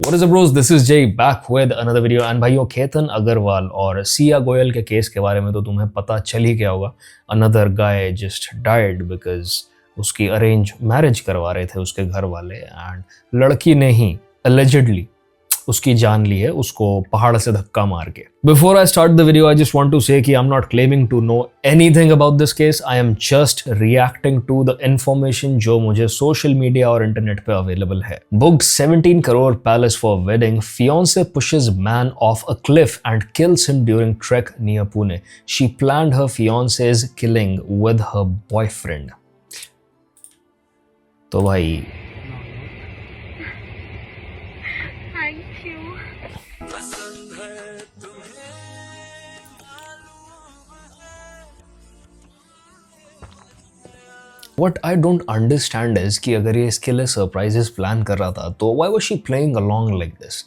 What is up bros, this is Jay back with another video and भाइयों केतन अग्रवाल और सिया गोयल के case के बारे में तो तुम्हें पता चल ही गया होगा। Another guy just died because उसकी अरेंज मैरिज करवा रहे थे उसके घर वाले एंड लड़की ने ही allegedly उसकी जान ली है उसको पहाड़ से धक्का मार के। Before I start the video, I just want to say कि I'm not claiming to know anything about this case. I am just reacting to the information जो मुझे social media और internet पे available है। Booked 17 crore palace for wedding, fiance pushes man off a cliff and kills him during trek near Pune. She planned her fiance's killing with her boyfriend. तो भाई What I don't understand is कि अगर ये इसके लिए surprises plan कर रहा था तो why was she playing along like this?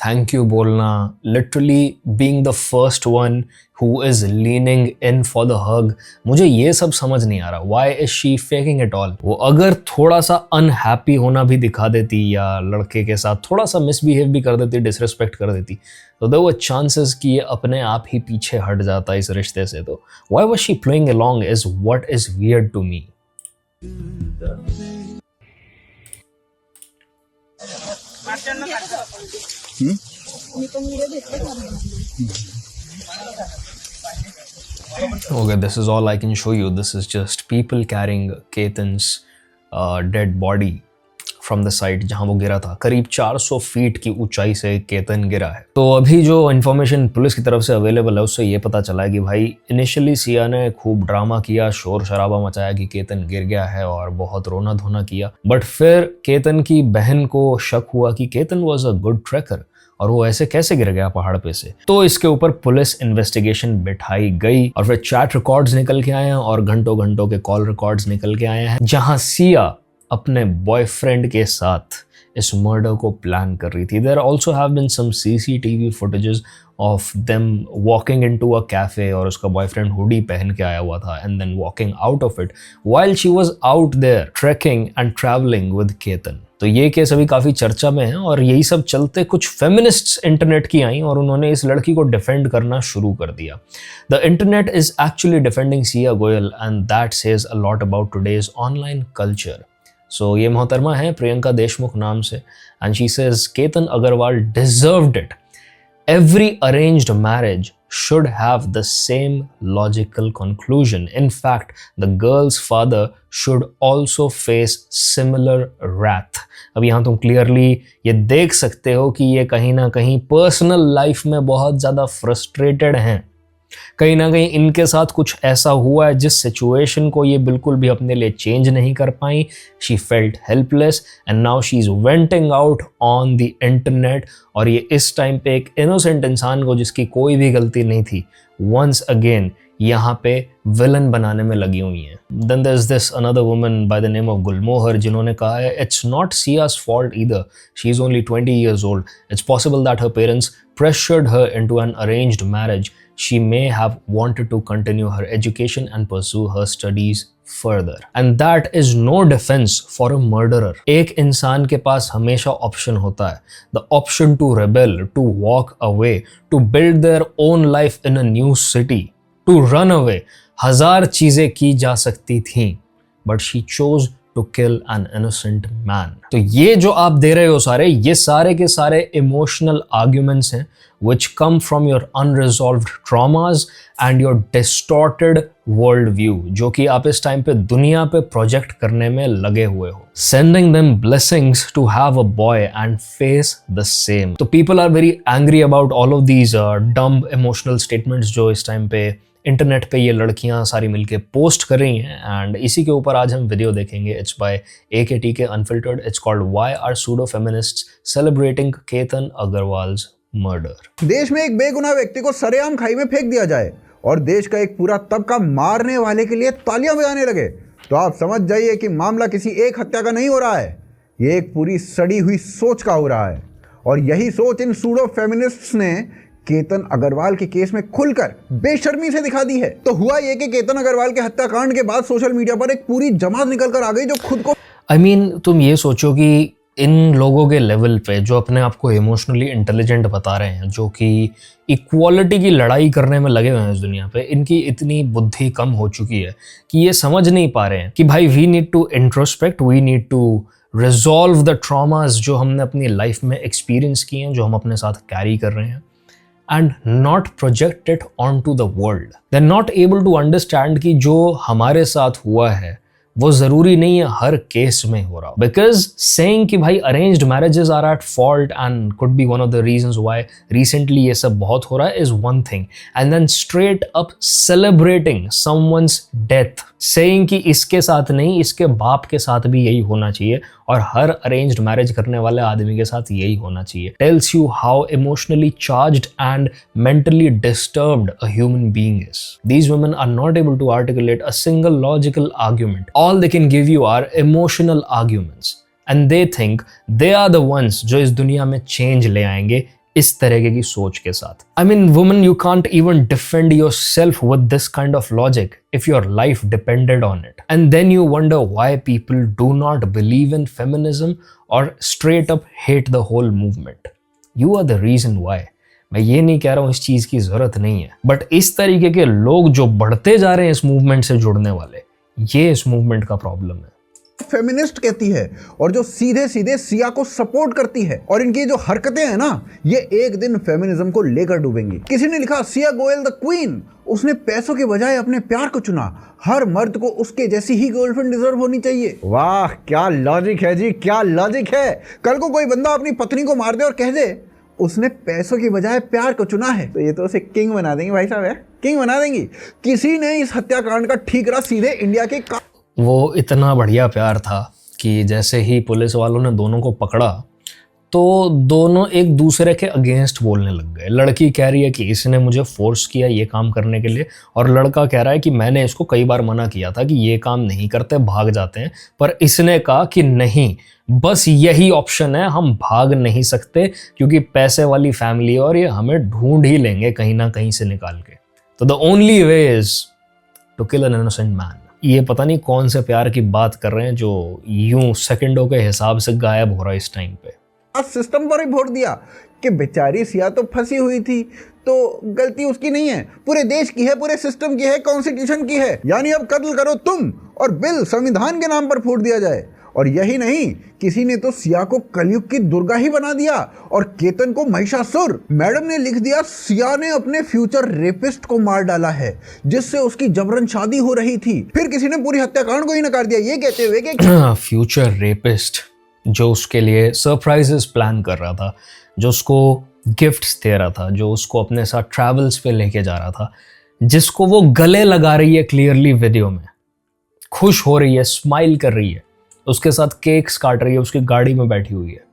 Thank you बोलना, literally being the first one who is leaning in for the hug, मुझे ये सब समझ नहीं आ रहा। Why is she faking it all? वो अगर थोड़ा सा unhappy होना भी दिखा देती या लड़के के साथ थोड़ा सा misbehave भी कर देती, disrespect कर देती, तो there were chances कि ये अपने आप ही पीछे हट जाता इस रिश्ते से। तो why was she playing along is what is weird to me. Okay, this is all I can show you. This is just people carrying Ketan's dead body from the site जहाँ वो गिरा था। करीब 400 फीट की ऊंचाई से केतन गिरा है। तो अभी जो इन्फॉर्मेशन पुलिस की तरफ से अवेलेबल है उससे ये पता चला है कि भाई इनिशियली सिया ने खूब ड्रामा किया, शोर शराबा मचाया कि केतन गिर गया है और बहुत रोना धोना किया, बट फिर केतन की बहन को शक हुआ कि Ketan was a good tracker और वो ऐसे कैसे गिर गया पहाड़ पे से। तो इसके ऊपर पुलिस इन्वेस्टिगेशन बिठाई गई और फिर चैट रिकॉर्ड्स निकल के आए हैं और घंटों घंटों के कॉल रिकॉर्ड्स निकल के आए हैं जहां सिया अपने बॉयफ्रेंड के साथ इस मर्डर को प्लान कर रही थी। There also have been some CCTV footages of them walking into a cafe और उसका बॉयफ्रेंड हुडी पहन के आया हुआ था and then walking out of it while she was out there trekking and travelling with Ketan. तो ये केस अभी काफी चर्चा में है और यही सब चलते कुछ फेमिनिस्ट्स इंटरनेट की आई और उन्होंने इस लड़की को डिफेंड करना शुरू कर दिया। The internet is actually defending Siya Goyal and that says a lot about today's online culture. So ये मोहतरमा है प्रियंका देशमुख नाम से and she says Ketan Agarwal deserved it. Every arranged marriage should have the same logical conclusion. In fact, the girl's father should also face similar wrath. अब यहाँ तुम clearly ये देख सकते हो कि ये कहीं ना कहीं पर्सनल लाइफ में बहुत ज़्यादा फ्रस्ट्रेटेड हैं। कहीं ना कहीं इनके साथ कुछ ऐसा हुआ है जिस सिचुएशन को ये बिल्कुल भी अपने लिए चेंज नहीं कर पाई। She felt helpless and now she is venting out on the internet और ये इस टाइम पे एक इनोसेंट इंसान को जिसकी कोई भी गलती नहीं थी वंस अगेन यहाँ पे विलन बनाने में लगी हुई हैं। Then there is this another woman by the name of Gulmohar जिन्होंने कहा है इट्स नॉट सिया's fault either. She is only 20 years old. It's possible that her parents pressured her into an arranged marriage. She may have wanted to continue her education and pursue her studies further. And that is no defense for a murderer. एक इंसान के पास हमेशा option होता है, the option to rebel, to walk away, to build their own life in a new city, to run away. हजार चीजें की जा सकती थीं, but she chose to kill an innocent man. तो ये जो आप दे रहे हो ये सारे के सारे emotional arguments हैं which come from your unresolved traumas and your distorted world view जो कि आप इस टाइम पे दुनिया पे प्रोजेक्ट करने में लगे हुए हो। Sending them blessings to have a boy and face the same. तो people are very angry about all of these dumb emotional statements जो इस टाइम पे इंटरनेट पे ये लड़कियां सारी मिलके पोस्ट कर रही हैं एंड इसी के ऊपर आज हम वीडियो देखेंगे। It's by AKTK unfiltered. It's called why are pseudo feminists celebrating Ketan Agarwal's murder. देश में एक बेगुनाह व्यक्ति को सरेआम खाई में फेंक दिया जाए और देश का एक पूरा तबका मारने वाले के लिए तालियां बजाने लगे तो आप समझ जाइए कि मामला किसी एक हत्या का नहीं हो रहा है, ये एक पूरी सड़ी हुई सोच का हो रहा है। और यही सोच इन सूडो फेमिनिस्ट्स ने केतन अग्रवाल के केस में खुलकर बेशर्मी से दिखा दी है। तो हुआ ये कि केतन अग्रवाल के हत्याकांड के बाद सोशल मीडिया पर एक पूरी जमात निकल कर आ गई जो खुद को तुम ये सोचो कि इन लोगों के लेवल पे जो अपने आप को इमोशनली इंटेलिजेंट बता रहे हैं, जो कि इक्वालिटी की लड़ाई करने में लगे हुए हैं इस दुनिया पे, इनकी इतनी बुद्धि कम हो चुकी है कि ये समझ नहीं पा रहे हैं कि भाई we need to introspect, we need to resolve the traumas जो हमने अपनी लाइफ में एक्सपीरियंस किए हैं, जो हम अपने साथ कैरी कर रहे हैं, and not project it on to the world. They are not able to understand कि जो हमारे साथ हुआ है वो जरूरी नहीं है हर केस में हो रहा, बिकॉज सेइंग कि भाई arranged marriages are at fault and could be one of the reasons why recently ये सब बहुत हो रहा है is one thing, and then straight up celebrating someone's death, saying कि इसके साथ नहीं इसके बाप के साथ भी यही होना चाहिए और हर अरेंज्ड मैरिज करने वाले आदमी के साथ यही होना चाहिए, tells you how emotionally charged and mentally disturbed a human being is. These women are not able to articulate a single logical argument. All they can give you are emotional arguments. And they think they are the ones जो इस दुनिया में change ले आएंगे इस तरीके की सोच के साथ. I mean, women, you can't even defend yourself with this kind of logic if your life depended on it. And then you wonder why people do not believe in feminism or straight up hate the whole movement. You are the reason why. मैं ये नहीं कह रहा हूँ इस चीज की जरूरत नहीं है, बट इस तरीके के लोग जो बढ़ते जा रहे हैं इस मूवमेंट से जुड़ने वाले, ये इस मूवमेंट का प्रॉब्लम है। फेमिनिस्ट कहती है और जो सीधे सीधे सिया को सपोर्ट करती है, और इनकी जो हरकतें हैं ना, ये एक दिन फेमिनिज्म को लेकर डूबेंगी। किसी ने लिखा सिया गोयल द क्वीन, उसने पैसों के बजाय अपने प्यार को चुना, हर मर्द को उसके जैसी ही गर्लफ्रेंड डिजर्व होनी चाहिए। वाह क्या लॉजिक है जी, क्या लॉजिक है। कल को कोई बंदा अपनी पत्नी को मार दे और कह दे उसने पैसों की बजाय प्यार को चुना है, तो ये तो उसे किंग बना देंगे भाई साहब, है किंग बना देंगी। किसी ने इस हत्याकांड का ठीकरा सीधे इंडिया के वो इतना बढ़िया प्यार था कि जैसे ही पुलिस वालों ने दोनों को पकड़ा तो दोनों एक दूसरे के अगेंस्ट बोलने लग गए। लड़की कह रही है कि इसने मुझे फोर्स किया ये काम करने के लिए, और लड़का कह रहा है कि मैंने इसको कई बार मना किया था कि ये काम नहीं करते, भाग जाते हैं, पर इसने कहा कि नहीं, बस यही ऑप्शन है, हम भाग नहीं सकते क्योंकि पैसे वाली फैमिली है और ये हमें ढूंढ ही लेंगे कहीं ना कहीं से निकाल के। तो the only way is to kill an innocent man. ये पता नहीं कौन से प्यार की बात कर रहे हैं जो यूं सेकंडों के हिसाब से गायब हो रहा है इस टाइम पे। सिस्टम पर ही वोट दिया कि बेचारी सिया तो फंसी हुई थी, तो गलती उसकी नहीं है, पूरे देश की है, पूरे सिस्टम की है, कॉन्स्टिट्यूशन की है। यानी अब कत्ल करो तुम और बिल संविधान के नाम पर फूट दिया जाए। और यही नहीं, किसी ने तो सिया को कलयुग की दुर्गा ही बना दिया और केतन को महिषासुर। मैडम ने लिख दिया सिया ने अपने फ्यूचर रेपिस्ट को मार डाला है जिससे उसकी जबरन शादी हो रही थी। फिर किसी ने पूरी हत्याकांड को ही नकार दिया ये कहते हुए कि फ्यूचर रेपिस्ट जो उसके लिए सरप्राइजेस प्लान कर रहा था, जो उसको गिफ्ट्स दे रहा था, जो उसको अपने साथ ट्रैवल्स पे लेके जा रहा था, जिसको वो गले लगा रही है क्लियरली वीडियो में, खुश हो रही है, स्माइल कर रही है, उसके साथ केक्स काट रही है, उसकी गाड़ी में बैठी हुई है।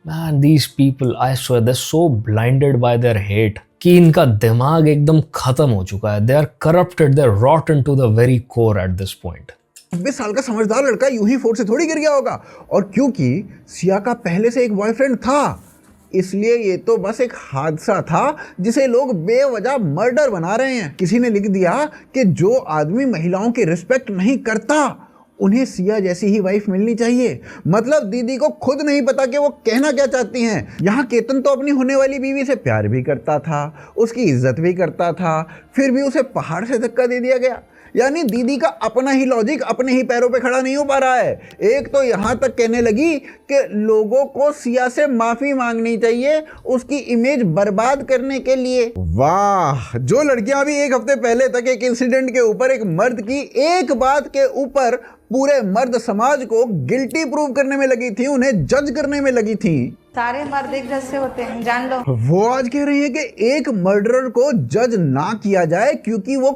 Man, these people, I swear, they are so blinded by their hate कि इनका दिमाग एकदम खत्म हो चुका है। They are corrupted, they are rotten to the very core at this point. 20 साल का समझदार लड़का यूं ही फोर्ट से थोड़ी गिर गया होगा, और क्योंकि सिया का पहले से एक बॉयफ्रेंड था इसलिए ये तो बस एक हादसा था जिसे लोग बेवजह मर्डर बना रहे हैं। किसी ने लिख दिया कि जो आदमी महिलाओं की रिस्पेक्ट नहीं करता उन्हें सिया जैसी ही वाइफ मिलनी चाहिए। मतलब दीदी को खुद नहीं पता कि वो कहना क्या चाहती हैं। यहाँ केतन तो अपनी होने वाली बीवी से प्यार भी करता था, उसकी इज्जत भी करता था, फिर भी उसे पहाड़ से धक्का दे दिया गया। यानी दीदी का अपना ही लॉजिक अपने ही पैरों पे खड़ा नहीं हो पा रहा है। एक तो यहाँ तक कहने लगी कि लोगों को सिया से माफी मांगनी चाहिए उसकी इमेज बर्बाद करने के लिए। वाह, जो लड़कियां भी एक हफ्ते पहले तक एक इंसिडेंट के ऊपर, एक मर्द की एक बात के ऊपर पूरे मर्द समाज को गिल्टी प्रूव करने में लगी थी, उन्हें जज करने में लगी थी। सारे मर्द एक जैसे होते हैं, जान लो। वो आज कह रही है कि एक मर्डरर को जज ना किया जाए क्योंकि वो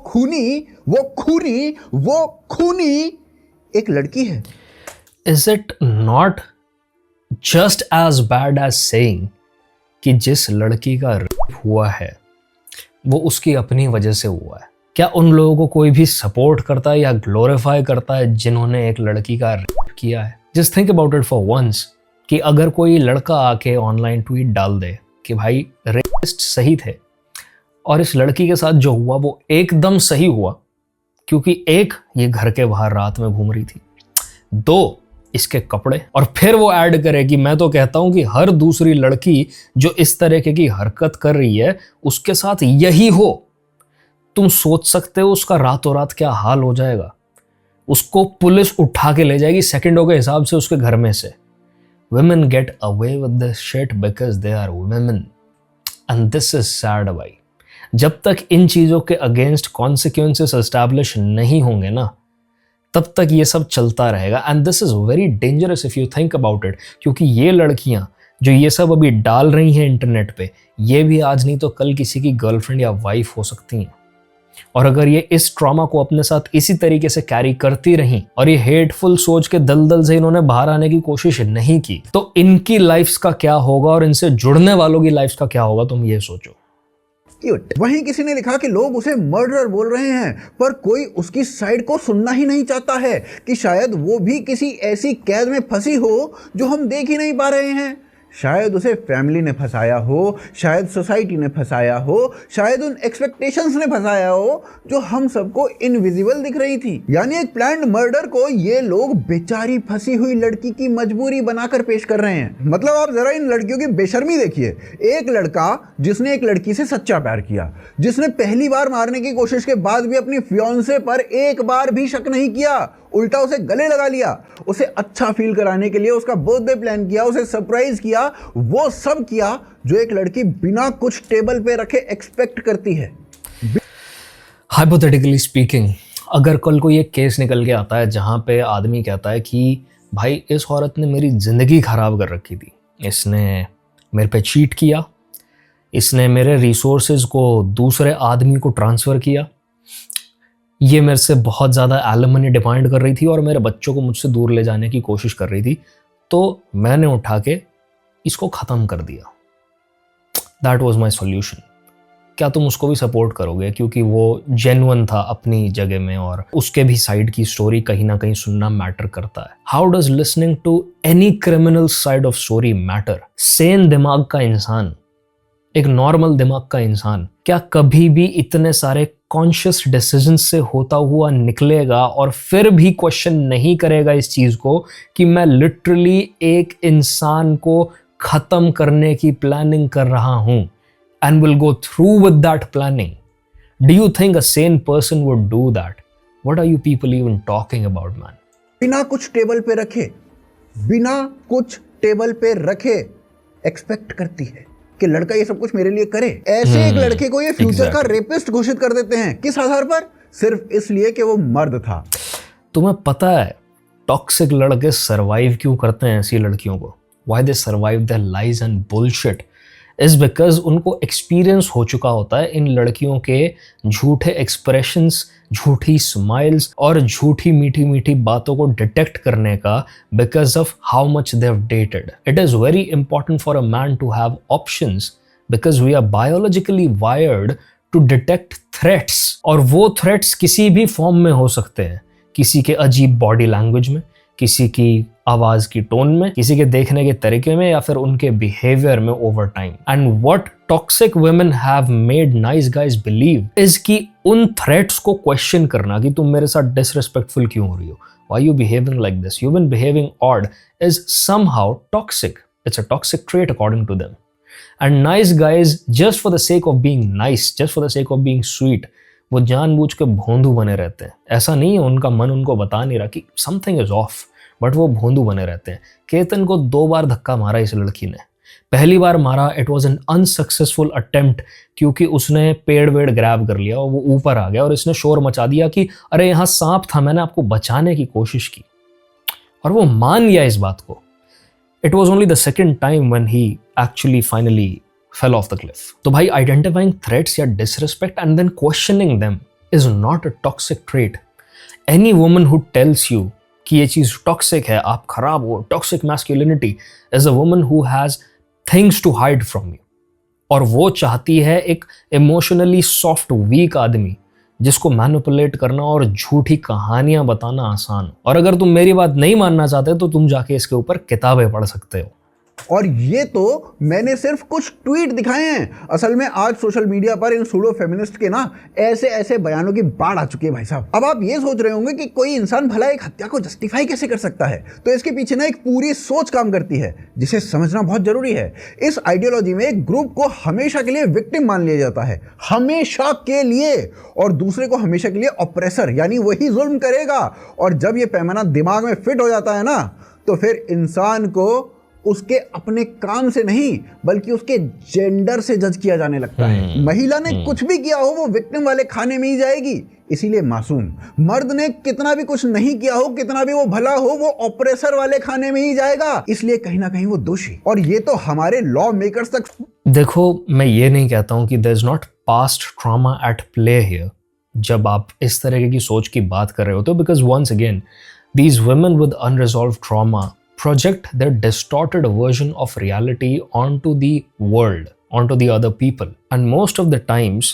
खूनी एक लड़की है। Is it not just as bad as saying कि जिस लड़की का रेप हुआ है वो उसकी अपनी वजह से हुआ है? क्या उन लोगों को कोई भी सपोर्ट करता है या ग्लोरीफाई करता है जिन्होंने एक लड़की का रेप किया है? Just think about it for once कि अगर कोई लड़का आके ऑनलाइन ट्वीट डाल दे कि भाई रेपिस्ट सही थे और इस लड़की के साथ जो हुआ वो एकदम सही हुआ क्योंकि एक, ये घर के बाहर रात में घूम रही थी, 2, इसके कपड़े, और फिर वो ऐड करे कि मैं तो कहता हूं कि हर दूसरी लड़की जो इस तरह की हरकत कर रही है उसके साथ यही हो। तुम सोच सकते हो उसका रातों रात क्या हाल हो जाएगा। उसको पुलिस उठा के ले जाएगी सेकंडों के हिसाब से उसके घर में से। Women get away with this shit because they are women. And this is sad भाई। जब तक इन चीज़ों के अगेंस्ट कॉन्सिक्वेंसेस एस्टैब्लिश नहीं होंगे ना, तब तक ये सब चलता रहेगा। And this is very dangerous if you think about it, क्योंकि ये लड़कियाँ जो ये सब अभी डाल रही हैं इंटरनेट पे, ये भी आज नहीं तो कल किसी की गर्लफ्रेंड या वाइफ हो सकती हैं। और अगर ये इस ट्रॉमा को अपने साथ इसी तरीके से कैरी करती रहीं और ये हेटफुल सोच के दलदल से इन्होंने बाहर आने की कोशिश नहीं की, तो इनकी लाइफ्स का क्या होगा और इनसे जुड़ने वालों की लाइफ्स का क्या होगा, तुम ये सोचो। वहीं किसी ने लिखा कि लोग उसे मर्डरर बोल रहे हैं, पर कोई उसकी साइड को सुनना ही नहीं चाहता है कि शायद वो भी किसी ऐसी कैद में फंसी हो जो हम देख ही नहीं पा रहे हैं। शायद उसे फैमिली ने फंसाया हो, शायद सोसाइटी ने फंसाया हो, शायद उन एक्सपेक्टेशंस ने फंसाया हो जो हम सबको इनविजिबल दिख रही थी। यानी एक प्लान्ड मर्डर को ये लोग बेचारी फंसी हुई लड़की की मजबूरी बनाकर पेश कर रहे हैं। मतलब आप जरा इन लड़कियों की बेशर्मी देखिए। एक लड़का जिसने एक लड़की से सच्चा प्यार किया, जिसने पहली बार मारने की कोशिश के बाद भी अपनी फियांसे पर एक बार भी शक नहीं किया, उल्टा उसे गले लगा लिया, उसे अच्छा फील कराने के लिए उसका बर्थडे प्लान किया, उसे सरप्राइज किया, वो सब किया जो एक लड़की बिना कुछ टेबल पे रखे एक्सपेक्ट करती है। हाइपोथेटिकली स्पीकिंग, अगर कल को ये केस निकल के आता है जहां पे आदमी कहता है कि भाई इस औरत ने मेरी जिंदगी खराब कर रखी थी, इसने मेरे पे चीट किया, इसने मेरे रिसोर्सेज को दूसरे आदमी को ट्रांसफ़र किया, ये मेरे से बहुत ज़्यादा एलिमनी डिमांड कर रही थी और मेरे बच्चों को मुझसे दूर ले जाने की कोशिश कर रही थी, तो मैंने उठा के इसको ख़त्म कर दिया। That was my solution. क्या तुम उसको भी सपोर्ट करोगे? क्योंकि वो जेन्युइन था अपनी जगह में और उसके भी साइड की स्टोरी कहीं ना कहीं सुनना मैटर करता है। How does listening to any criminal side of story matter? Sane दिमाग का इंसान, एक नॉर्मल दिमाग का इंसान क्या कभी भी इतने सारे कॉन्शियस डिसीजन से होता हुआ निकलेगा और फिर भी क्वेश्चन नहीं करेगा इस चीज को कि मैं लिटरली एक इंसान को खत्म करने की प्लानिंग कर रहा हूं, and will go through with that planning? Do you think a sane person would do that? What are you people even talking about man? बिना कुछ टेबल पे रखे, बिना कुछ टेबल पे रखे एक्सपेक्ट करती है कि लड़का ये सब कुछ मेरे लिए करे। ऐसे एक लड़के को ये फ्यूचर का रेपिस्ट घोषित कर देते हैं। किस आधार पर? सिर्फ इसलिए कि वो मर्द था। तुम्हें पता है टॉक्सिक लड़के सरवाइव क्यों करते हैं ऐसी लड़कियों को? Why they survive their lies and bullshit is because उनको एक्सपीरियंस हो चुका होता है इन लड़कियों के झूठे एक्सप्रेशंस, झूठी स्माइल्स और झूठी मीठी मीठी बातों को डिटेक्ट करने का, because of how much they have dated. It is very important for a man to have options because we are biologically wired to detect threats, और वो थ्रेट्स किसी भी फॉर्म में हो सकते हैं। किसी के अजीब बॉडी लैंग्वेज में, किसी की आवाज की टोन में, किसी के देखने के तरीके में, या फिर उनके बिहेवियर में over time. And what toxic women have made nice guys believe is कि उन थ्रेट्स को क्वेश्चन करना कि तुम मेरे साथ डिसरिस्पेक्टफुल क्यों हो रही हो, why you behaving like this, you been behaving odd, is somehow toxic. It's a toxic trait according to them. And nice guys, just for the sake of being nice, just for the sake of being sweet, वो जानबूझ के भोंदू बने रहते हैं। ऐसा नहीं है उनका मन उनको बता नहीं रहा कि समथिंग इज ऑफ, बट वो भोंदू बने रहते हैं। केतन को 2 बार धक्का मारा इस लड़की ने। पहली बार मारा, it was an unsuccessful attempt, क्योंकि उसने पेड़ वेड़ ग्रैब कर लिया और वो ऊपर आ गया और इसने शोर मचा दिया कि अरे यहाँ सांप था, मैंने आपको बचाने की कोशिश की, और वो मान लिया इस बात को। It was only the second time when he actually finally fell off the cliff. तो भाई आइडेंटिफाइंग थ्रेट्स या disrespect and then questioning them is not a toxic trait. Any woman who tells you कि ये चीज toxic है, आप खराब हो, toxic masculinity is a woman who has things to hide from you, और वो चाहती है एक इमोशनली सॉफ्ट वीक आदमी जिसको मैनिपुलेट करना और झूठी कहानियां बताना आसान हो। और अगर तुम मेरी बात नहीं मानना चाहते तो तुम जाके इसके ऊपर किताबें पढ़ सकते हो। और ये तो मैंने सिर्फ कुछ ट्वीट दिखाए हैं। असल में आज सोशल मीडिया पर इन सूडो फेमिनिस्ट के ना ऐसे ऐसे बयानों की बाढ़ आ चुकी है भाई साहब। अब आप ये सोच रहे होंगे कि कोई इंसान भला एक हत्या को जस्टिफाई कैसे कर सकता है, तो इसके पीछे ना एक पूरी सोच काम करती है जिसे समझना बहुत जरूरी है। इस आइडियोलॉजी में एक ग्रुप को हमेशा के लिए विक्टिम मान लिया जाता है, हमेशा के लिए, और दूसरे को हमेशा के लिए ऑप्रेसर, यानी वही जुल्म करेगा। और जब ये पैमाना दिमाग में फिट हो जाता है ना, तो फिर इंसान को उसके अपने काम से नहीं बल्कि उसके जेंडर से जज किया जाने लगता है। महिला ने कुछ भी किया हो वो विक्टिम वाले खाने में ही जाएगी, इसीलिए मासूम। मर्द ने कितना भी कुछ नहीं किया हो, कितना भी वो भला हो, वो ऑपरेसर वाले खाने में ही जाएगा, इसलिए कहीं ना कहीं वो दोषी। और ये तो हमारे लॉ मेकर्स तक। देखो, मैं ये नहीं कहता हूं कि there is not past trauma at play here जब आप इस तरह की सोच की बात कर रहे हो, तो because once again these women with unresolved trauma project their distorted version of reality onto the world, onto the other people. And most of the times,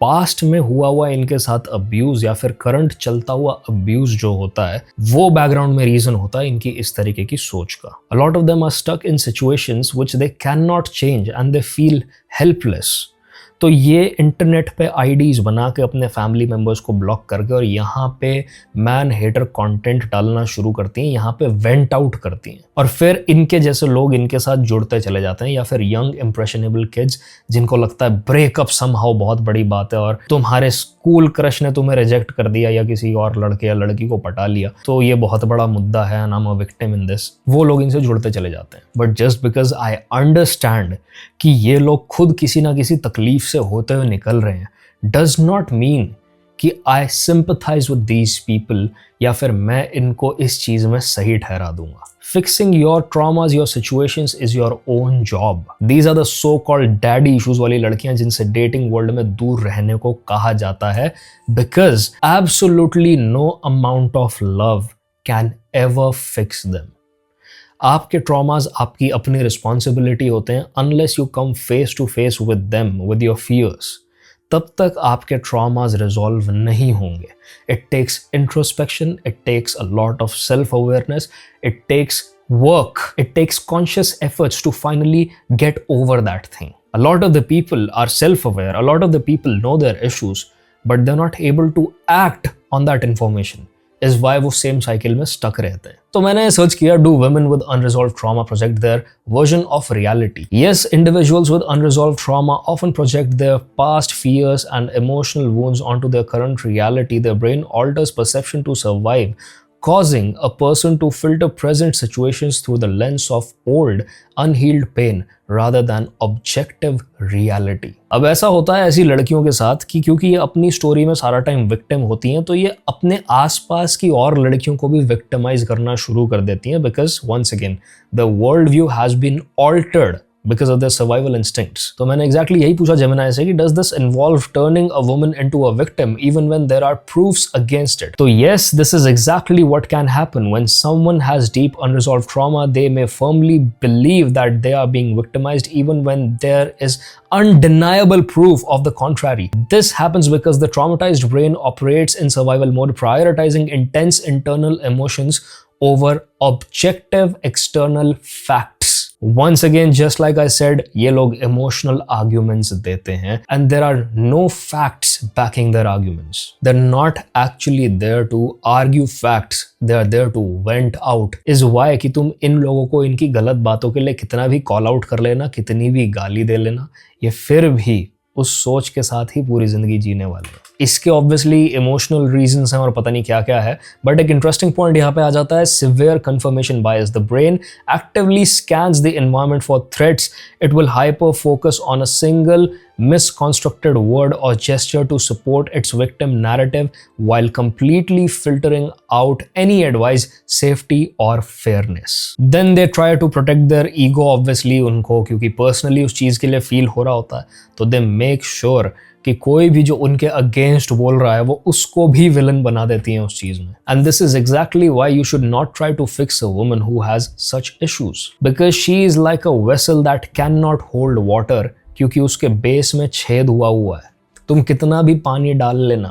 past में हुआ इनके साथ अब्यूज या फिर करंट चलता हुआ अब्यूज जो होता है वो बैकग्राउंड में रीजन होता है इनकी इस तरीके की सोच का। A lot of them are stuck in situations which they cannot change and they feel helpless. तो ये इंटरनेट पे आईडीज बना के अपने फैमिली मेम्बर्स को ब्लॉक करके और यहाँ पे मैन हेटर कंटेंट डालना शुरू करती हैं, यहाँ पे वेंट आउट करती हैं, और फिर इनके जैसे लोग इनके साथ जुड़ते चले जाते हैं, या फिर यंग इम्प्रेशनेबल किड्स जिनको लगता है ब्रेकअप समहाउ बहुत बड़ी बात है और तुम्हारे स्कूल क्रश ने तुम्हें रिजेक्ट कर दिया या किसी और लड़के या लड़की को पटा लिया तो ये बहुत बड़ा मुद्दा है and I am a victim in this. वो लोग इनसे जुड़ते चले जाते हैं। But just because I understand कि ये लोग खुद किसी ना किसी तकलीफ से होते हुए निकल रहे हैं डज नॉट मीन कि I sympathise with these people या फिर मैं इनको इस चीज में सही ठहरा दूंगा। Fixing your traumas, your situations is your own job. These are the so-called daddy issues वाली लड़कियां जिनसे डेटिंग वर्ल्ड में दूर रहने को कहा जाता है because absolutely no amount of love can ever fix them. आपके ट्रॉमास आपकी अपनी रिस्पॉन्सिबिलिटी होते हैं unless you come face to face with them, with your fears. तब तक आपके ट्रॉमास रिजॉल्व नहीं होंगे। It takes introspection, it takes a lot of self awareness, it takes work, it takes conscious efforts to finally get over that thing. A lot of the people are self-aware, a lot of the people know their issues, but they're not able to act on that information. is why वो same cycle में stuck रहते हैं। तो मैंने search किया, do women with unresolved trauma project their version of reality? Yes, individuals with unresolved trauma often project their past fears and emotional wounds onto their current reality. Their brain alters perception to survive, causing a person to filter present situations through the lens of old, unhealed pain rather than objective reality. अब ऐसा होता है ऐसी लड़कियों के साथ कि क्योंकि ये अपनी स्टोरी में सारा टाइम विक्टिम होती हैं, तो ये अपने आसपास की और लड़कियों को भी विक्टिमाइज करना शुरू कर देती हैं, because once again the world view has been altered because of their survival instincts. तो मैंने exactly यही पूछा जेमिनाई से कि does this involve turning a woman into a victim even when there are proofs against it? तो yes, this is exactly what can happen when someone has deep unresolved trauma. They may firmly believe that they are being victimized even when there is undeniable proof of the contrary. This happens because the traumatized brain operates in survival mode, prioritizing intense internal emotions over objective external facts. Once again, just like I said, ये लोग emotional arguments देते हैं and there are no facts backing their arguments. They're not actually there to argue facts. They are there to vent out. Is why कि तुम इन लोगों को इनकी गलत बातों के लिए कितना भी call out कर लेना, कितनी भी गाली दे लेना, ये फिर भी उस सोच के साथ ही पूरी जिंदगी जीने वाले हैं। इसके ऑब्वियसली इमोशनल रीजंस हैं और पता नहीं क्या क्या है, बट एक इंटरेस्टिंग पॉइंट यहाँ पे आ जाता है, severe confirmation bias. The brain actively scans the environment for threats. It will hyper focus on a single misconstructed word or gesture to support its victim narrative while completely filtering out any advice, safety or fairness. Then they try to protect their ego, obviously उनको क्योंकि personally उस चीज़ के लिए feel हो रहा होता है, तो they make sure कि कोई भी जो उनके अगेंस्ट बोल रहा है वो उसको भी विलन बना देती हैं उस चीज में। And this is exactly why you should not try to fix a woman who has such issues, because she is like a vessel that can not hold water, क्योंकि उसके बेस में छेद हुआ है। तुम कितना भी पानी डाल लेना,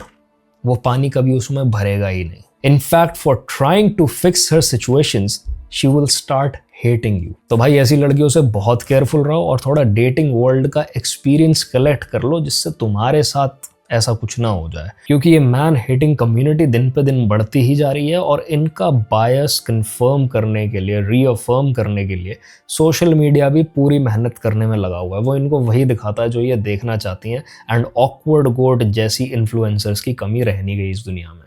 वो पानी कभी उसमें भरेगा ही नहीं। In fact, for trying to fix her situations, she will start hating you. तो भाई ऐसी लड़कियों से बहुत केयरफुल रहो और थोड़ा डेटिंग वर्ल्ड का एक्सपीरियंस कलेक्ट कर लो, जिससे तुम्हारे साथ ऐसा कुछ ना हो जाए, क्योंकि ये मैन हेटिंग कम्युनिटी दिन पे दिन बढ़ती ही जा रही है और इनका बायस कंफर्म करने के लिए, रीअफर्म करने के लिए सोशल मीडिया भी पूरी मेहनत करने में लगा हुआ है। वो इनको वही दिखाता है जो ये देखना चाहती हैं, एंड ऑकवर्ड गोट जैसी इन्फ्लुएंसर्स की कमी रह नहीं गई इस दुनिया में।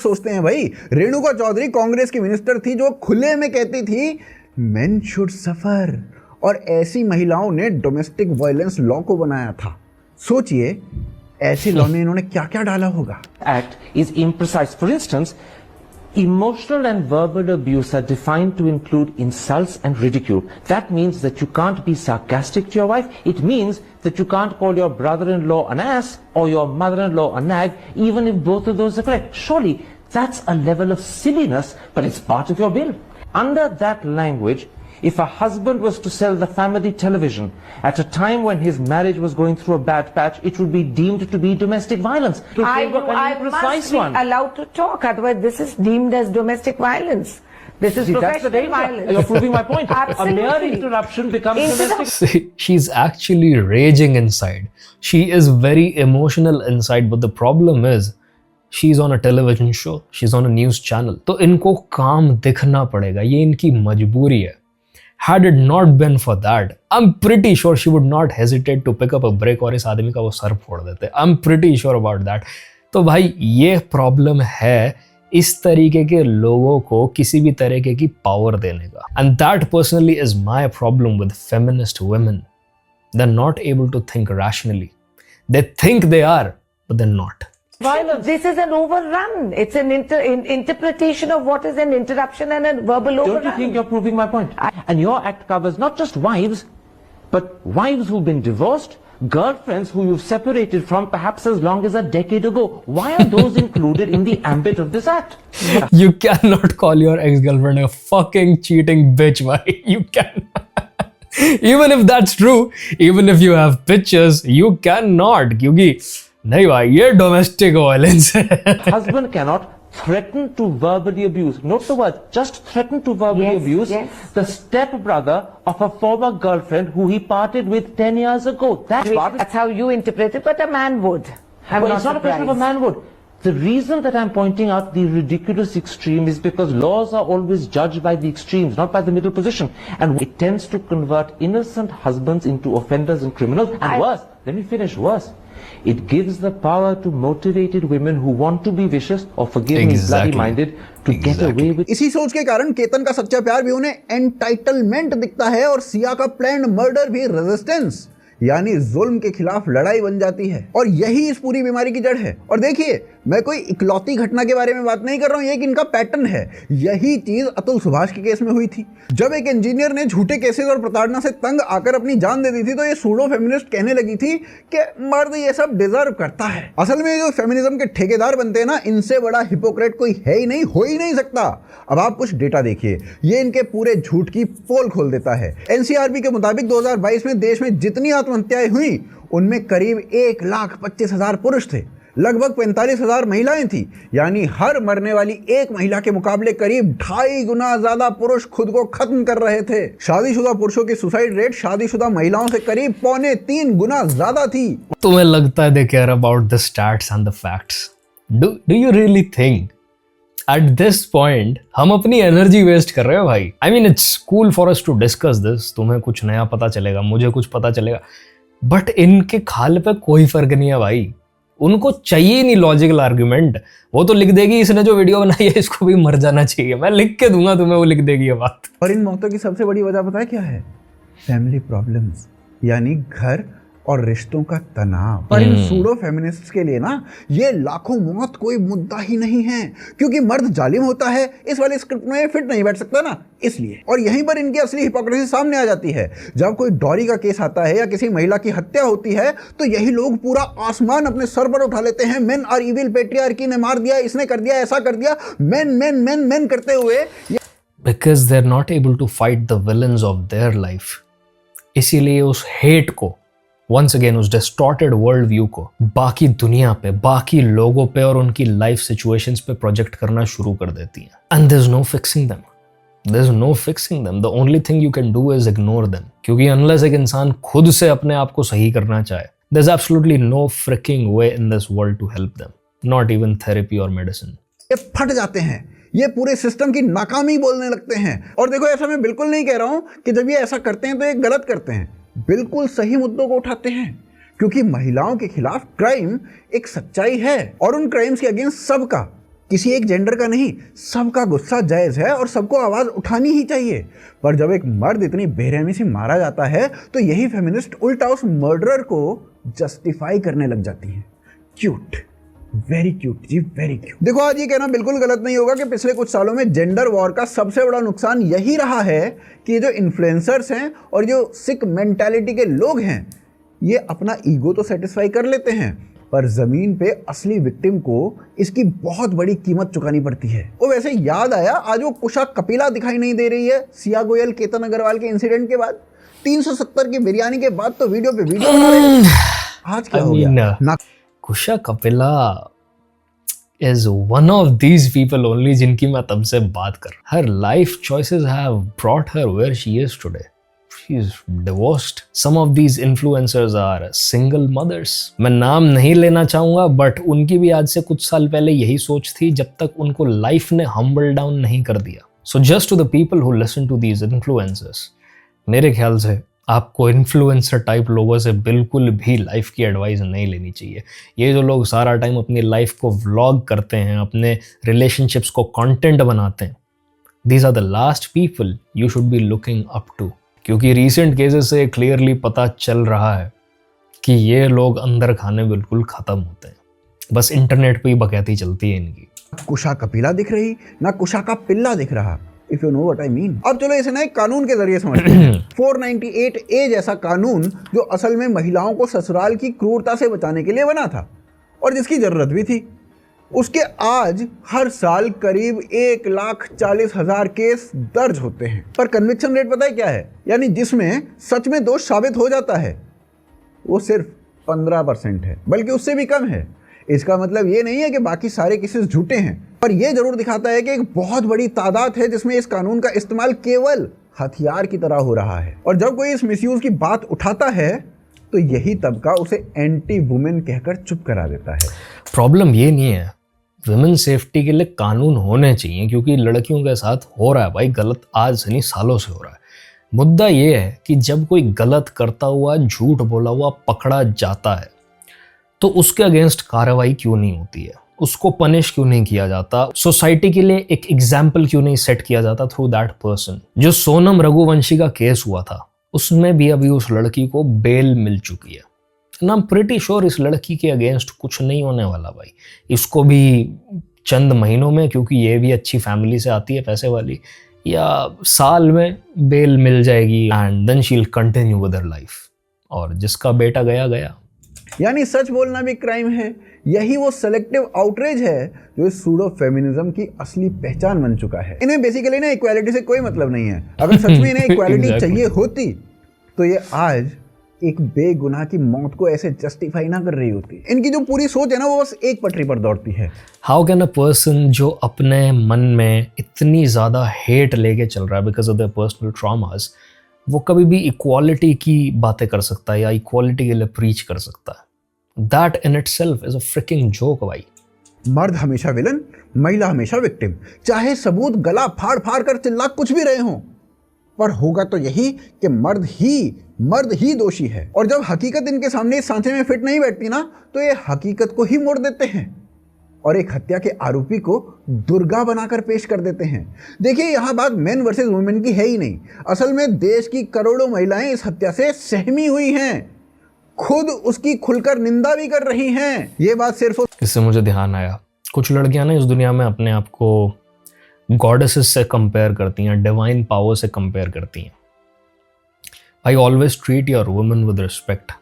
सोचते हैं भाई, रेणुका चौधरी कांग्रेस की मिनिस्टर थी जो खुले में कहती थी मेन शुड सफर, और ऐसी महिलाओं ने डोमेस्टिक वायलेंस लॉ को बनाया था। सोचिए ऐसे लॉ में इन्होंने क्या क्या डाला होगा। Act is imprecise. For instance, emotional and verbal abuse are defined to include insults and ridicule. That means that you can't be sarcastic to your wife. It means that you can't call your brother-in-law an ass or your mother-in-law a nag, even if both of those are correct. Surely that's a level of silliness, but it's part of your bill. Under that language, if a husband was to sell the family television at a time when his marriage was going through a bad patch, it would be deemed to be domestic violence. I must be allowed to talk, otherwise this is deemed as domestic violence. This is See, that's the professional danger. violence. You're proving my point. A mere Absolutely. interruption becomes domestic. See, she's actually raging inside. She is very emotional inside, but the problem is she's on a television show, she's on a news channel. तो इनको काम दिखना पड़ेगा, ये इनकी मजबूरी है। Had it not been for that, I'm pretty sure she would not hesitate to pick up a brick और इस आदमी का वो सर फोड़ देते। I'm pretty sure about that. तो भाई ये प्रॉब्लम है इस तरीके के लोगों को किसी भी तरीके की पावर देने का। And that personally is my problem with feminist women. They're not able to think rationally. They think they are, but they're not. Violence. This is an overrun. It's an interpretation of what is an interruption and a verbal overrun. Don't you think you're proving my point? And your act covers not just wives, but wives who've been divorced, girlfriends who you've separated from perhaps as long as a decade ago. Why are those included in the ambit of this act? You cannot call your ex-girlfriend a fucking cheating bitch, bhai. You cannot. Even if that's true, even if you have pictures, you cannot. क्योंकि नहीं भाई ये domestic violence है। Husband cannot threaten to verbally abuse. Note the word, just threaten to verbally Yes, abuse yes. the stepbrother of a former girlfriend who he parted with 10 years ago. That's how you interpret it, but a man would. I'm Well, not it's not a question of a surprised. man would. The reason that I'm pointing out the ridiculous extreme is because laws are always judged by the extremes, not by the middle position. And it tends to convert innocent husbands into offenders and criminals. And worse, let me finish, worse. It gives the power to motivated women who want to be vicious or forgive me, bloody-minded to get away with. इसी सोच के कारण केतन का सच्चा प्यार भी उन्हें entitlement दिखता है और सिया का प्लान्ड मर्डर भी रेजिस्टेंस यानी जुल्म के खिलाफ लड़ाई बन जाती है। और यही इस पूरी बीमारी की जड़ है। और देखिए मैं कोई इकलौती घटना के बारे में बात नहीं कर रहा हूं, ये कि इनका पैटर्न है। यही चीज अतुल सुभाष के केस में हुई थी। जब एक इंजीनियर ने झूठे केसेस और प्रताड़ना से तंग आकर अपनी जान दे दी थी तो ये सूडो फेमिनिस्ट कहने लगी थी कि मर्द ये सब डिजर्व करता है। असल में जो फेमिनिज्म के ठेकेदार बनते हैं ना, इनसे बड़ा हिपोक्रेट कोई है ही नहीं, हो ही नहीं सकता। अब आप कुछ डेटा देखिए, ये इनके पूरे झूठ की पोल खोल देता है। एनसीआरबी के मुताबिक 2022 में देश में जितनी आत्महत्याएं हुई उनमें करीब 1,25,000 पुरुष थे, लगभग 45,000 महिलाएं थी। यानी हर मरने वाली एक महिला के मुकाबले करीब 2.5 गुना ज्यादा पुरुष खुद को खत्म कर रहे थे। शादीशुदा पुरुषों की सुसाइड रेट शादीशुदा महिलाओं से करीब 2.25 गुना ज्यादा थी। तुम्हें लगता है they care about the stats and the facts? Do you really think at this point हम अपनी एनर्जी वेस्ट कर रहे हो भाई? I mean it's cool for us to discuss this, तुम्हें कुछ नया पता चलेगा, मुझे कुछ पता चलेगा, बट इनके खाल पे कोई फर्क नहीं है भाई। उनको चाहिए नहीं लॉजिकल आर्ग्यूमेंट। वो तो लिख देगी इसने जो वीडियो बनाई है इसको भी मर जाना चाहिए, मैं लिख के दूंगा तुम्हें, वो लिख देगी ये बात। और इन मौतों की सबसे बड़ी वजह पता है क्या है? फैमिली प्रॉब्लम्स, यानी घर और रिश्तों का तनाव। पर इन सूडो फेमिनिस्ट्स के लिए ना ये लाखों मौत कोई मुद्दा ही नहीं है, क्योंकि मर्द जालिम होता है इस वाले स्क्रिप्ट में फिट नहीं बैठ सकता ना, इसलिए। और यहीं पर इनकी असली हिपोक्रेसी सामने आ जाती है। जब कोई डॉरी का केस आता है या किसी महिला की हत्या होती है तो यही लोग पूरा आसमान अपने सर पर उठा लेते हैं। मेन आर इविल, पेट्रियार्की ने मार दिया, इसने कर दिया, ऐसा कर दिया, मेन मेन मेन मेन करते हुए, because they are not able to fight the villains of their life. इसीलिए उस हेट को, वंस अगेन उस डिस्टॉर्टेड वर्ल्ड व्यू को बाकी दुनिया पे, बाकी लोगों पे और उनकी लाइफ सिचुएशंस पे प्रोजेक्ट करना शुरू कर देती हैं। And there is no fixing them. There's no fixing them. The only thing you can do is ignore them. क्योंकि unless एक इंसान खुद से अपने आप को सही करना चाहे, there's absolutely no freaking way in this world to help them. Not even therapy or medicine. ये फट जाते हैं, ये पूरे सिस्टम की नाकामी बोलने लगते हैं। और देखो, ऐसा मैं बिल्कुल नहीं कह रहा हूं कि जब ये ऐसा करते हैं तो ये गलत करते हैं, बिल्कुल सही मुद्दों को उठाते हैं, क्योंकि महिलाओं के खिलाफ क्राइम एक सच्चाई है और उन क्राइम्स के अगेंस्ट सबका, किसी एक जेंडर का नहीं, सबका गुस्सा जायज है और सबको आवाज उठानी ही चाहिए। पर जब एक मर्द इतनी बेरहमी से मारा जाता है तो यही फेमिनिस्ट उल्टा उस मर्डरर को जस्टिफाई करने लग जाती हैं। क्यूट, वेरी क्यूट जी, वेरी क्यूट। देखो, आज ये कहना बिल्कुल गलत नहीं होगा कि पिछले कुछ सालों में जेंडर वॉर का सबसे बड़ा नुकसान यही रहा है कि ये जो इन्फ्लुएंसर्स हैं और जो सिक मेंटालिटी के लोग हैं, ये अपना ईगो तो सेटिस्फाई कर लेते हैं, पर जमीन पे असली विक्टिम को इसकी बहुत बड़ी कीमत चुकानी पड़ती है। वो वैसे याद आया, आज वो कुशा कपिला दिखाई नहीं दे रही है सिया गोयल केतन अग्रवाल के इंसिडेंट के बाद। 370 की बिरयानी के बाद तो वीडियो पे वीडियो बना रहे हैं। आज क्या हो गया ना? कुशा Kapila is one of these people only जिनकी मैं तब से बात कर। Her life choices have brought her where she is today. She is divorced. Some of these influencers are single mothers. मैं नाम नहीं लेना चाहूंगा, बट उनकी भी आज से कुछ साल पहले यही सोच थी जब तक उनको लाइफ ने humble down नहीं कर दिया। So just to the people who listen to these influencers, मेरे ख्याल से आपको इन्फ्लुएंसर टाइप लोगों से बिल्कुल भी लाइफ की एडवाइस नहीं लेनी चाहिए। ये जो लोग सारा टाइम अपनी लाइफ को व्लॉग करते हैं, अपने रिलेशनशिप्स को कंटेंट बनाते हैं, these are the last people you should be looking up to. क्योंकि रीसेंट केसेस से क्लियरली पता चल रहा है कि ये लोग अंदर खाने बिल्कुल ख़त्म होते हैं। बस इंटरनेट पे ही बकैती चलती है इनकी। कुशा कपिला दिख रही ना कुशा का पिल्ला दिख रहा, if you know what I mean. अब चलो इसे ना एक कानून के जरिए समझते हैं। 498A जैसा कानून जो असल में महिलाओं को ससुराल की क्रूरता से बचाने के लिए बना था और जिसकी जरूरत भी थी, उसके आज हर साल करीब 1,40,000 केस दर्ज होते हैं। पर कन्विक्शन रेट पता है क्या है? यानी जिसमें सच में दोष साबित हो जाता है वो सिर्फ 15% है, बल्कि उससे भी कम है। इसका मतलब ये नहीं है कि बाकी सारे केसेस झूठे हैं, पर यह जरूर दिखाता है कि एक बहुत बड़ी तादाद है जिसमें इस कानून का इस्तेमाल केवल हथियार की तरह हो रहा है। और जब कोई इस मिसयूज की बात उठाता है तो यही तबका उसे एंटी वुमेन कहकर चुप करा देता है। प्रॉब्लम ये नहीं है, वुमेन सेफ्टी के लिए कानून होने चाहिए, क्योंकि लड़कियों के साथ हो रहा है भाई गलत, आज से नहीं सालों से हो रहा है। मुद्दा ये है कि जब कोई गलत करता हुआ, झूठ बोला हुआ पकड़ा जाता है तो उसके अगेंस्ट कार्रवाई क्यों नहीं होती है, उसको पनिश क्यों नहीं किया जाता, सोसाइटी के लिए एक एग्जाम्पल क्यों नहीं सेट किया जाता थ्रू दैट पर्सन। जो सोनम रघुवंशी का केस हुआ था उसमें भी अभी उस लड़की को बेल मिल चुकी है। And I am pretty sure इस लड़की के अगेंस्ट कुछ नहीं होने वाला भाई। इसको भी चंद महीनों में, क्योंकि ये भी अच्छी फैमिली से आती है पैसे वाली, या साल में बेल मिल जाएगी and then she will continue with her life. और जिसका बेटा गया गया। यानी सच बोलना भी क्राइम है। यही वो सेलेक्टिव आउटरीच है जो इस सूडो फेमिनिज्म की असली पहचान बन चुका है। इन्हें बेसिकली ना इक्वालिटी से कोई मतलब नहीं है। अगर सच में इन्हें इक्वालिटी Exactly. चाहिए होती तो ये आज एक बेगुनाह की मौत को ऐसे जस्टिफाई ना कर रही होती। इनकी जो पूरी सोच है ना वो बस एक पटरी पर दौड़ती है। हाउ कैन अ पर्सन जो अपने मन में इतनी ज़्यादा हेट लेके चल रहा है because of their personal traumas, वो कभी भी इक्वालिटी की बातें कर सकता है या इक्वालिटी के लिए प्रीच कर सकता है? That in itself is a fricking joke भाई। मर्द हमेशा विलन, महिला हमेशा विक्टिम। चाहे सबूत गला फाड़ फाड़ कर चिल्ला कुछ भी रहे हों, पर होगा तो यही कि मर्द ही दोषी है। और जब हकीकत इनके सामने इस सांचे में फिट नहीं बैठती ना, तो ये हकीकत को ही मोड़ देते हैं और एक हत्या के आरोपी को दुर्गा बनाकर पेश कर देते हैं। देखिए, यहाँ बात मेन वर्सेस वुमेन की है ही नहीं। असल में देश की करोड़ों महिलाएं इस हत्या से सहमी हुई हैं, खुद उसकी खुलकर निंदा भी कर रही हैं। ये बात सिर्फ इससे मुझे ध्यान आया, कुछ लड़कियां ना इस दुनिया में अपने आप को गॉडेसेस से कंपेयर करती हैं, डिवाइन पावर से कंपेयर करती हैं। I always treat your women with respect,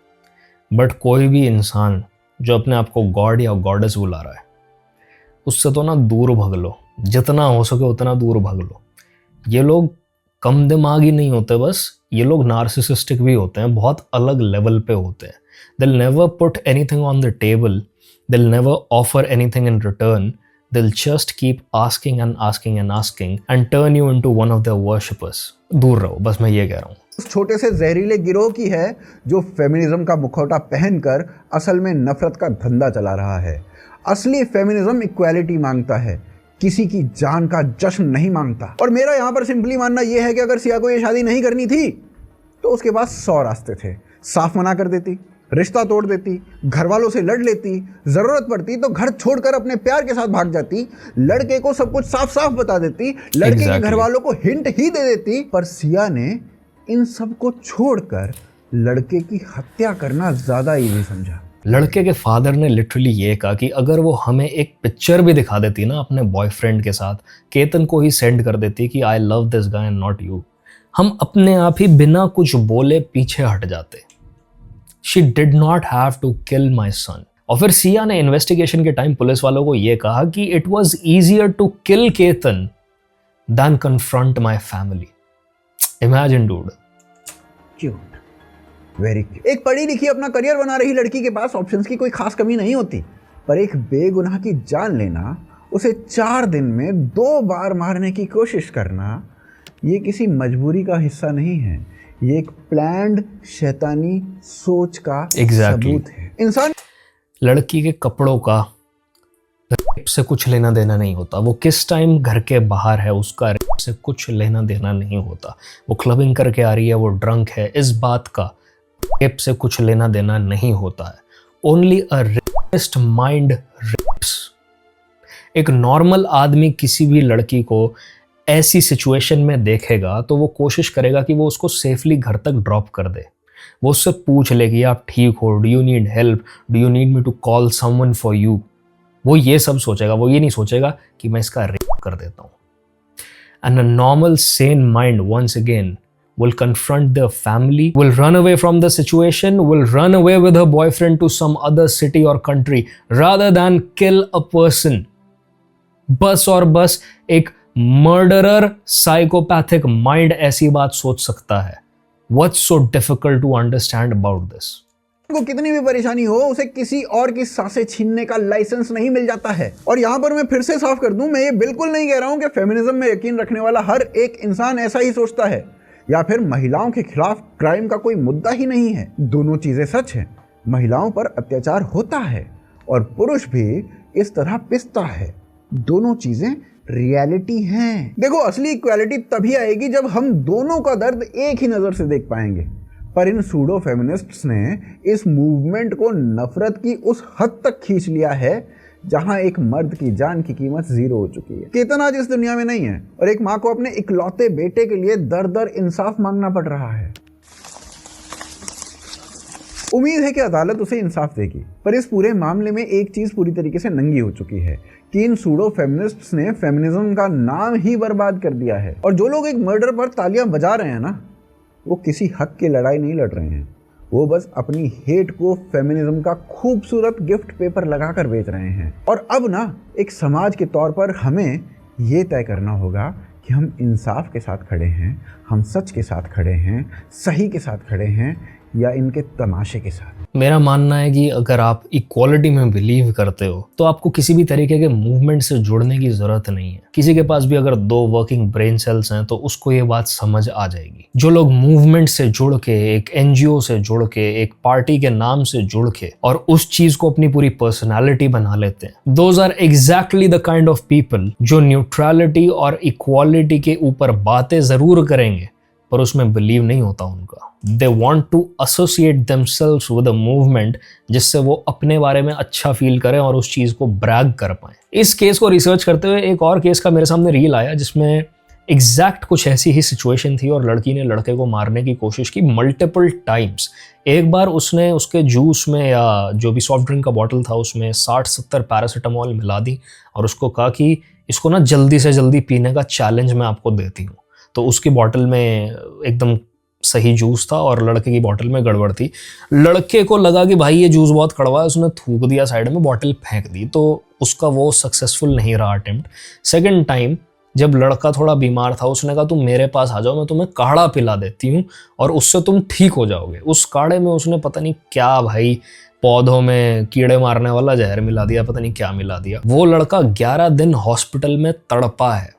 but कोई भी इंसान जो अपने आप को गॉड या गॉडेस बुला रहा है उससे तो ना दूर भाग लो, जितना हो सके उतना दूर भाग लो। ये लोग कम दिमागी नहीं होते, बस ये लोग नार्सिसिस्टिक भी होते हैं, बहुत अलग लेवल पे होते हैं। They'll never put anything on the table, they'll never offer anything in return, they'll just keep asking and asking and asking and turn you into one of their worshippers. दूर रहो, बस मैं ये कह रहा हूँ। उस छोटे से जहरीले गिरोह की है जो फेमिनिज्म का मुखौटा पहनकर असल में नफरत का धंधा चला रहा है। असली फेमिनिज्म इक्वालिटी मांगता है, किसी की जान का जश्न नहीं मांगता। और मेरा यहाँ पर सिंपली मानना यह है कि अगर सिया को ये शादी नहीं करनी थी तो उसके पास 100 रास्ते थे। साफ मना कर देती, रिश्ता तोड़ देती, घर वालों से लड़ लेती, जरूरत पड़ती तो घर छोड़कर अपने प्यार के साथ भाग जाती, लड़के को सब कुछ साफ साफ बता देती, लड़के के घर वालों को हिंट ही दे देती। पर सिया ने इन सब को छोड़कर लड़के की हत्या करना ज्यादा इजी समझा। लड़के के फादर ने लिटरली ये कहा कि अगर वो हमें एक पिक्चर भी दिखा देती ना अपने बॉयफ्रेंड के साथ, केतन को ही सेंड कर देती कि I love this guy and not you, हम अपने आप ही बिना कुछ बोले पीछे हट जाते। She did not have to kill my son. और फिर सिया ने इन्वेस्टिगेशन के टाइम पुलिस वालों को यह कहा कि it was easier to kill Ketan than confront my family. Imagine, dude. Cute. Very cute. एक पढ़ी लिखी अपना करियर बना रही लड़की के पास ऑप्शंस की कोई खास कमी नहीं होती, पर एक बेगुनाह की जान लेना, उसे 4 दिन में 2 बार मारने की कोशिश करना, ये किसी मजबूरी का हिस्सा नहीं है, ये एक प्लान्ड शैतानी सोच का सबूत है। इंसान लड़की के कपड़ों का रेप से कुछ लेना देना नहीं होता, वो किस टाइम घर के बाहर है उसका रेप से कुछ लेना देना नहीं होता, वो क्लबिंग करके आ रही है, वो ड्रंक है, इस बात का रेप से कुछ लेना देना नहीं होता है। Only a rapist mind rapes. एक नॉर्मल आदमी किसी भी लड़की को ऐसी सिचुएशन में देखेगा तो वो कोशिश करेगा कि वो उसको सेफली घर तक ड्रॉप कर दे। वो उससे पूछ ले कि आप ठीक हो, do you need help, do you need me to call someone for you. वो ये सब सोचेगा, वो ये नहीं सोचेगा कि मैं इसका रेप कर देता हूँ। And a normal sane mind once again will confront their family, will run away from the situation, will run away with her boyfriend to some other city or country rather than kill a person. बस और बस एक murderer psychopathic mind ऐसी बात सोच सकता है। What's so difficult to understand about this? को कितनी भी परेशानी हो, उसे किसी और की सांसें छीनने का लाइसेंस नहीं मिल जाता है। और यहाँ पर मैं फिर से साफ कर दूं, मैं ये बिल्कुल नहीं कह रहा हूँ कि फेमिनिज्म में यकीन रखने वाला हर एक इंसान ऐसा ही सोचता है या फिर महिलाओं के खिलाफ क्राइम का कोई मुद्दा ही नहीं है। दोनों चीजें सच हैं। महिलाओं पर अत्याचार होता है और पुरुष भी इस तरह पिसता है। दोनों चीजें रियलिटी हैं। देखो, असली इक्वालिटी तभी आएगी जब हम दोनों का दर्द एक ही नजर से देख पाएंगे। पर इन सूडो फेमिनिस्ट्स ने इस मूवमेंट को नफरत की उस हद तक खींच लिया है जहां एक मर्द की जान की कीमत 0 हो चुकी है। केतन आज इस दुनिया में नहीं है और एक माँ को अपने इकलौते बेटे के लिए दर दर इंसाफ मांगना पड़ रहा है। उम्मीद है कि अदालत उसे इंसाफ देगी, पर इस पूरे मामले में एक चीज पूरी तरीके से नंगी हो चुकी है कि इन सूडो फेमिनिस्ट्स ने फेमिनिज्म का नाम ही बर्बाद कर दिया है। और जो लोग एक मर्डर पर तालियां बजा रहे हैं ना, वो किसी हक की लड़ाई नहीं लड़ रहे हैं, वो बस अपनी हेट को फेमिनिज्म का खूबसूरत गिफ्ट पेपर लगाकर बेच रहे हैं। और अब ना एक समाज के तौर पर हमें ये तय करना होगा कि हम इंसाफ के साथ खड़े हैं, हम सच के साथ खड़े हैं, सही के साथ खड़े हैं या इनके तमाशे के साथ। मेरा मानना है कि अगर आप इक्वालिटी में बिलीव करते हो तो आपको किसी भी तरीके के मूवमेंट से जुड़ने की जरूरत नहीं है। किसी के पास भी अगर 2 वर्किंग ब्रेन सेल्स हैं तो उसको ये बात समझ आ जाएगी। जो लोग मूवमेंट से जुड़ के, एक एनजीओ से जुड़ के, एक पार्टी के नाम से जुड़ के और उस चीज को अपनी पूरी पर्सनालिटी बना लेते हैं, those are exactly the kind of people जो न्यूट्रलिटी और इक्वालिटी के ऊपर बातें जरूर करेंगे पर उसमें बिलीव नहीं होता उनका। They want to associate themselves with a movement जिससे वो अपने बारे में अच्छा फील करें और उस चीज़ को ब्रैग कर पाएं। इस केस को रिसर्च करते हुए एक और केस का मेरे सामने रील आया जिसमें एग्जैक्ट कुछ ऐसी ही सिचुएशन थी और लड़की ने लड़के को मारने की कोशिश की मल्टीपल टाइम्स। एक बार उसने उसके जूस में या जो भी सॉफ्ट ड्रिंक का बॉटल था उसमें 60-70 पैरासीटामोल मिला दी और उसको कहा कि इसको ना जल्दी से जल्दी पीने का चैलेंज मैं आपको देती हूँ। तो उसकी बॉटल में एकदम सही जूस था और लड़के की बॉटल में गड़बड़ थी। लड़के को लगा कि भाई ये जूस बहुत कड़वा है, उसने थूक दिया साइड में, बॉटल फेंक दी। तो उसका वो सक्सेसफुल नहीं रहा अटेम्प्ट। सेकंड टाइम जब लड़का थोड़ा बीमार था उसने कहा तुम मेरे पास आ जाओ, मैं तुम्हें काढ़ा पिला देती हूँ और उससे तुम ठीक हो जाओगे। उस काढ़े में उसने पता नहीं क्या भाई पौधों में कीड़े मारने वाला जहर मिला दिया, पता नहीं क्या मिला दिया। वो लड़का 11 दिन हॉस्पिटल में तड़पा है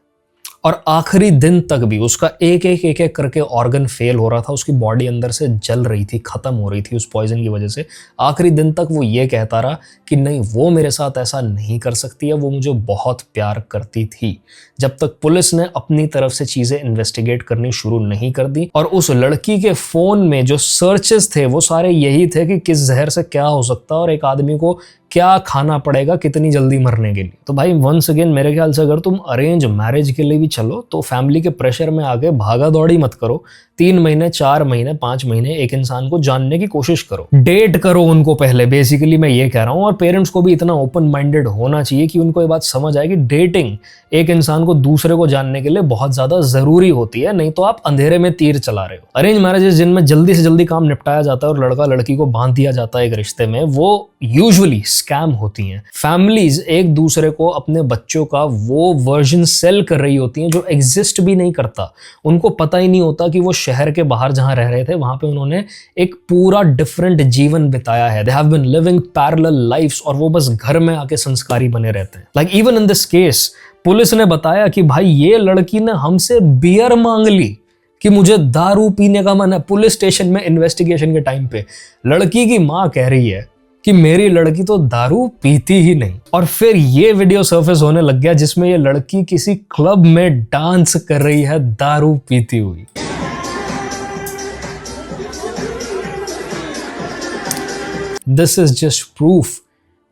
और आखिरी दिन तक भी उसका एक एक करके ऑर्गन फेल हो रहा था, उसकी बॉडी अंदर से जल रही थी, खत्म हो रही थी उस पॉइजन की वजह से। आखिरी दिन तक वो ये कहता रहा कि नहीं वो मेरे साथ ऐसा नहीं कर सकती है, वो मुझे बहुत प्यार करती थी। जब तक पुलिस ने अपनी तरफ से चीजें इन्वेस्टिगेट करनी शुरू नहीं कर दी और उस लड़की के फोन में जो सर्चेस थे वो सारे यही थे कि किस जहर से क्या हो सकता है और एक आदमी को क्या खाना पड़ेगा कितनी जल्दी मरने के लिए। तो भाई वंस अगेन मेरे ख्याल से अगर तुम अरेंज मैरिज के लिए भी चलो तो फैमिली के प्रेशर में आके भागा दौड़ी मत करो। 3 महीने 4 महीने 5 महीने एक इंसान को जानने की कोशिश करो, डेट करो उनको पहले। बेसिकली मैं ये कह रहा हूँ, और पेरेंट्स को भी इतना ओपन माइंडेड होना चाहिए कि उनको ये बात समझ आए कि डेटिंग एक इंसान को दूसरे को जानने के लिए बहुत ज्यादा जरूरी होती है, नहीं तो आप अंधेरे में तीर चला रहे हो। अरेंज मैरिजेस जिनमें जल्दी से जल्दी काम निपटाया जाता है और लड़का लड़की को बांध दिया जाता है एक रिश्ते में, वो यूजुअली स्कैम होती हैं। फैमिलीज एक दूसरे को अपने बच्चों का वो वर्जन सेल कर रही होती हैं जो एग्जिस्ट भी नहीं करता। उनको पता ही नहीं होता कि वो शहर के बाहर जहां रह रहे थे वहां पे उन्होंने एक पूरा डिफरेंट जीवन बिताया है। They have been living parallel lifes और वो बस घर में आके संस्कारी बने रहते हैं। Like even in this case police ने बताया कि भाई ये लड़की ने हमसे बियर मांग ली कि मुझे दारू पीने का मन है। पुलिस स्टेशन में इन्वेस्टिगेशन के टाइम पे लड़की की मां कह रही है कि मेरी लड़की तो दारू पीती ही नहीं। और फिर ये वीडियो सरफेस होने लग गया जिसमें ये लड़की किसी क्लब में डांस कर रही है दारू पीती हुई। दिस इज जस्ट प्रूफ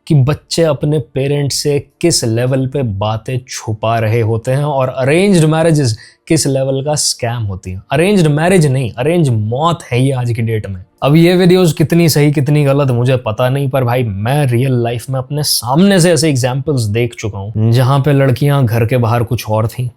कि बच्चे अपने पेरेंट्स से किस लेवल पे बातें छुपा रहे होते हैं और अरेंज्ड मैरिजेस किस लेवल का स्कैम होती है। अरेंज्ड मैरिज नहीं, अरेंज मौत है ये आज की डेट में। अब ये वीडियोस कितनी सही कितनी गलत मुझे पता नहीं, पर भाई मैं रियल लाइफ में अपने सामने से ऐसे एग्जांपल्स देख चुका हूँ जहां पे लड़कियां घर के बाहर कुछ और थी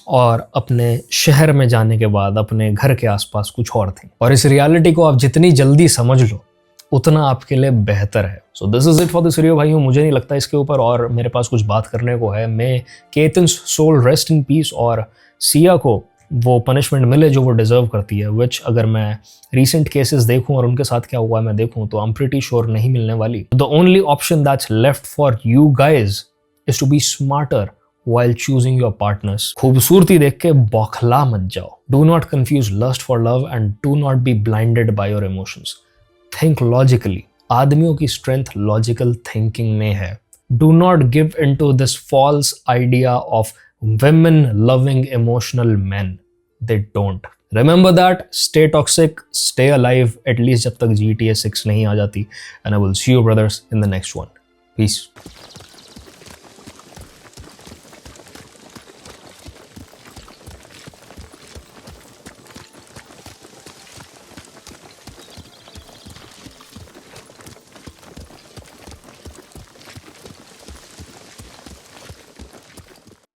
और अपने शहर में जाने के बाद अपने घर के आसपास कुछ और थी। और इस रियलिटी को आप जितनी जल्दी समझ लो उतना आपके लिए बेहतर है। So this is it for this video भाइयों। मुझे नहीं लगता इसके ऊपर और मेरे पास कुछ बात करने को है। मैं केतन्स सोल रेस्ट इन पीस और सिया को वो पनिशमेंट मिले जो वो डिजर्व करती है, विच अगर मैं रीसेंट केसेस देखूं और उनके साथ क्या हुआ मैं देखूं तो आई एम प्रीटी श्योर नहीं मिलने वाली। The only option that's left for you guys is to be smarter while choosing your partners. खूबसूरती देख के बौखला मत जाओ। Do not confuse lust for love and do not be blinded by your emotions. Think logically. आदमियों की strength logical thinking में है। Do not give into this false idea of women loving emotional men. They don't. Remember that. Stay toxic, stay alive, at least जब तक GTA 6 नहीं आ जाती. And I will see you brothers in the next one. Peace.